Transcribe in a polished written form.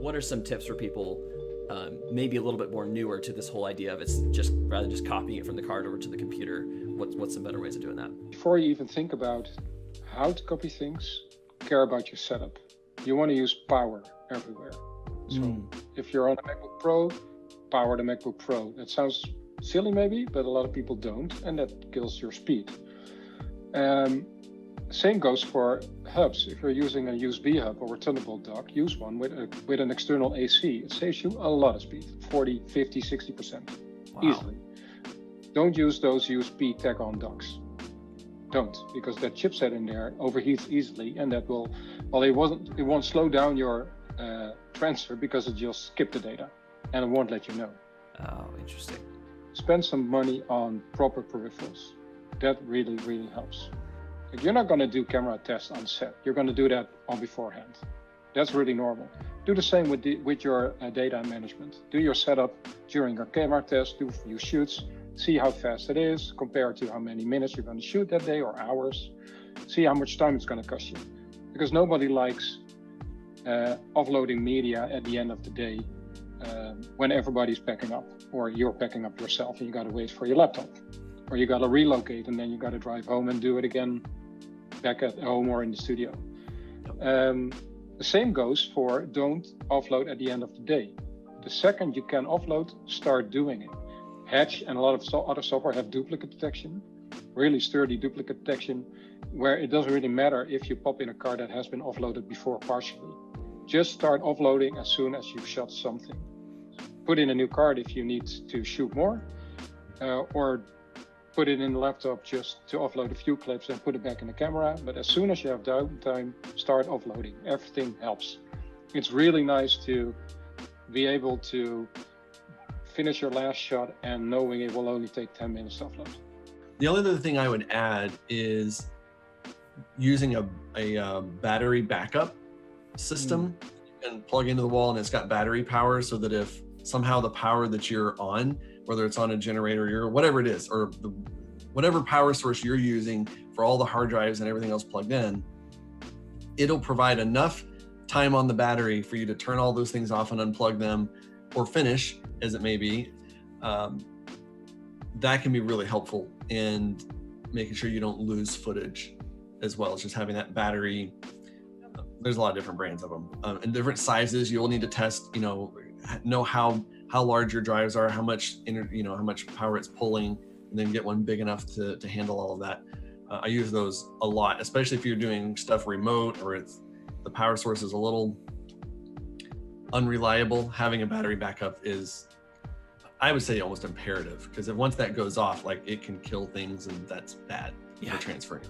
what are some tips for people maybe a little bit more newer to this whole idea of it's just rather than just copying it from the card over to the computer? What's some better ways of doing that? Before you even think about how to copy things, care about your setup. You want to use power everywhere. So if you're on a MacBook Pro, power the MacBook Pro. That sounds silly maybe, but a lot of people don't, and that kills your speed. Same goes for hubs. If you're using a USB hub or a Thunderbolt dock, use one with an external AC. It saves you a lot of speed, 40, 50, 60%, easily. Don't use those USB tag-on docks. Don't, because that chipset in there overheats easily, and that will, well, it won't slow down your transfer because it just skip the data and it won't let you know. Oh, interesting. Spend some money on proper peripherals. That really, really helps. If you're not going to do camera tests on set, you're going to do that on beforehand. That's really normal. Do the same with your data management. Do your setup during your camera test, do a few shoots, see how fast it is, compare it to how many minutes you're going to shoot that day or hours. See how much time it's going to cost you. Because nobody likes offloading media at the end of the day when everybody's packing up, or you're packing up yourself and you got to wait for your laptop, or you got to relocate and then you got to drive home and do it again back at home or in the studio. The same goes for don't offload at the end of the day. The second you can offload, start doing it. Hedge and a lot of other software have duplicate detection, really sturdy duplicate detection, where it doesn't really matter if you pop in a card that has been offloaded before partially. Just start offloading as soon as you've shot something. Put in a new card if you need to shoot more, or put it in the laptop just to offload a few clips and put it back in the camera. But as soon as you have downtime, start offloading. Everything helps. It's really nice to be able to finish your last shot and knowing it will only take 10 minutes to offload. The only other thing I would add is using a battery backup system and plug into the wall, and it's got battery power, so that if somehow the power that you're on, whether it's on a generator or whatever it is, or whatever power source you're using for all the hard drives and everything else plugged in, it'll provide enough time on the battery for you to turn all those things off and unplug them, or finish, as it may be. That can be really helpful in making sure you don't lose footage, as well as just having that battery. There's a lot of different brands of them, and different sizes. You'll need to test, know how large your drives are, how much how much power it's pulling, and then get one big enough to handle all of that. I use those a lot, especially if you're doing stuff remote or the power source is a little unreliable. Having a battery backup is, I would say, almost imperative, because if once that goes off, like, it can kill things, and that's bad for transferring.